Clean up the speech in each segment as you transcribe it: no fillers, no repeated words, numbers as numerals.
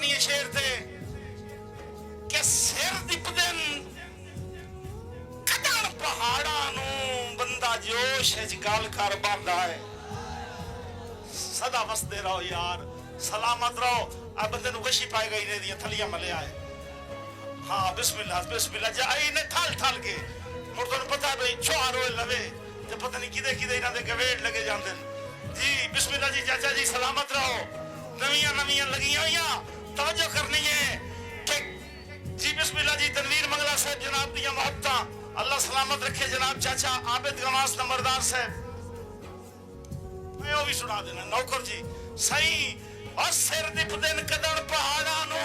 करनी है शेर थे कि सिर दिपदे कदम पहाड़ा नू बंदा जोश गल कर बांधा है। सदा वसदे रहो यार, सलामत रहो। आ बंदे नू गशी पाए गई ने दियां थलियां मलिया है। हाँ बिस्मिल्लाह बिस्मिल्लाह जाई ने थल थल के मुड़ तुहानू पता है भाई छुआर होए लवे ते पता नहीं किदे किदे इन्हां दे गवेड़ लगे जांदे जी। बिस्मिल्लाह जी चाचा जी सलामत रहो। नवियां नवियां लगियां होइयां तवज्जो करनी है कि जी बिस्मिल्लाह जी तनवीर मंगला साहब जनाब दियां मोहब्बतां अल्लाह सलामत रखे। जनाब चाचा आबिद गवास नंबरदार साहब मैं वो भी सुना देना नौकर जी सही। और सिर दिपदे कदम पहाड़ा नू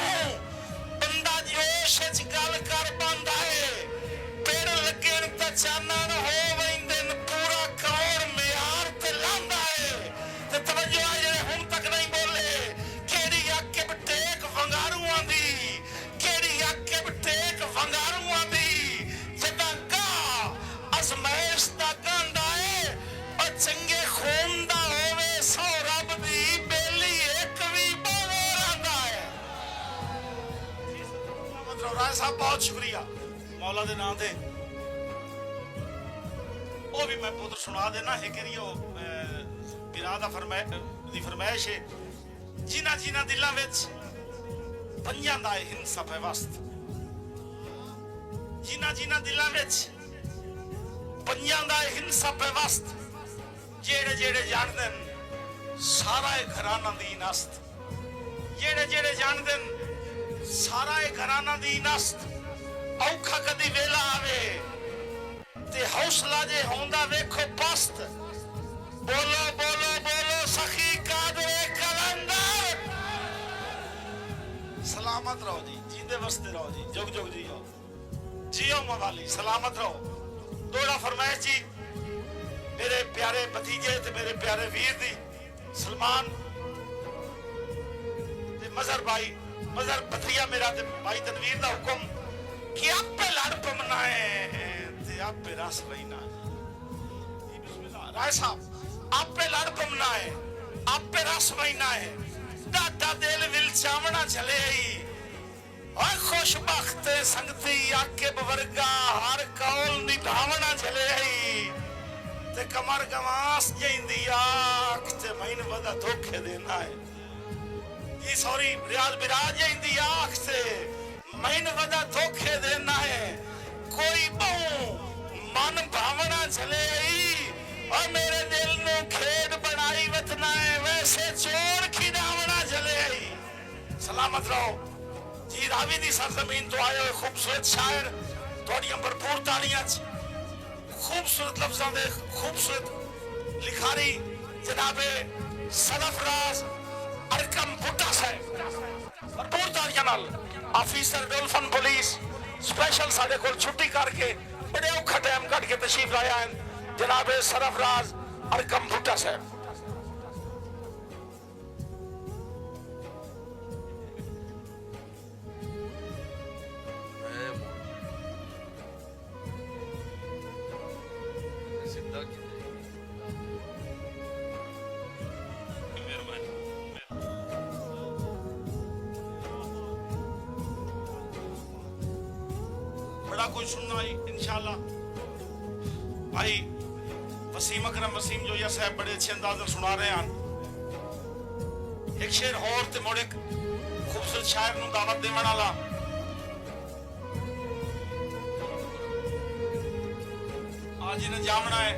बंदा जोश गल कर बांधा है। पेड़ लगे तो चानन हो वैंदे पूरा करोड़ म्यार ते लांदा है। ते तवज्जो आ जेड़े हुण तक नहीं बोले केड़ी आके बटेक वंगारूआं दी, केड़ी आके बटेक वंगारूआं दी जदा गा अजमैश दा गांदा है। और चंगे खून दा होवे सौ रब दी बेली एक भी बोले रंदा है। राय साहब बहुत शुक्रिया मौला दे नाम दे। वो भी मैं पुत्र सुना देना है कि बिरा दा फरमाइश है जिन्हां जिन्हां दिलां विच पंजां दा हिंसा पेवस्त, जिन्हां जिन्हां दिलां विच पंजां दा हिंसा पेवस्त जेड़े जेड़े जानदे सारा घराना दी नस्त, जेड़े जेड़े जानदे सारा घराना दी नस्त। औखा कदी वेला आवे ते हौसला जे होंदा वेखो पस्त। बोलो बोलो बोलो सखी कादर कलंदर। सलामत रहो जी, जींदे वसते रहो जी, जुग जुग जियो जियो मवाली सलामत रहो। दोड़ा फरमाइश जी मेरे प्यारे भतीजे ते मेरे प्यारे वीर दी सलमान ते मजहर भाई मजहर भतिया मेरा ते भाई तनवीर दा हुक्म कि आपे लड़ पमना है ते आपे रस लेना है। बिस्मिल्लाह राय साहब आपे लड़ पमना है आपे रस लेना है। डाटा दिल विल चावना चले आई और खुशबख्त संगती आके बवर्गा हर कौल निभावना चले आई ते कमर गवास जैंदी आख ते मैन वदा धोखे देना है जी। सॉरी रियाज बिराज जैंदी आख से मैन वदा धोखे देना है। कोई बहु मन भावना चले आई और मेरे दिल नु खेड बनाई वतना है वैसे चोर खिडावना चले आई। सलामत रहो जी। रावी दी सरजमीन तो आए हुए खूबसूरत शायर थोड़ियां भरपूर तालियां खूबसूरत लफ्जां दे खूबसूरत लिखारी जनाबे सरफराज अरकम बुड्ढा साहब भरपूर तालियां नाल ऑफिसर डोल्फन पुलिस स्पेशल साडे कोल छुट्टी करके बड़े औखा टाइम कट के तशरीफ लाया है जनाबे सरफराज अरकम बुड्ढा साहब। कुछ सुनना इंशाल्लाह भाई वसीम अकरम वसीम जो या साहब बड़े अच्छे अंदाज में सुना रहे हैं। एक शेर और ते मोड़े खूबसूरत शायर नु दावत देवन वाला आज इन्हें जामना है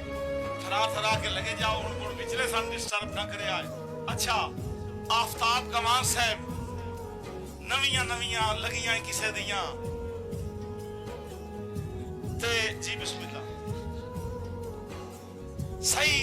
थरा थरा के लगे जाओ हुण मुड़ पिछले सन डिस्टर्ब ना करे आए। अच्छा आफ्ताब कमान साहब नवियां नवियां लगियां किसे दियां ते जी बिस्मिल्लाह सही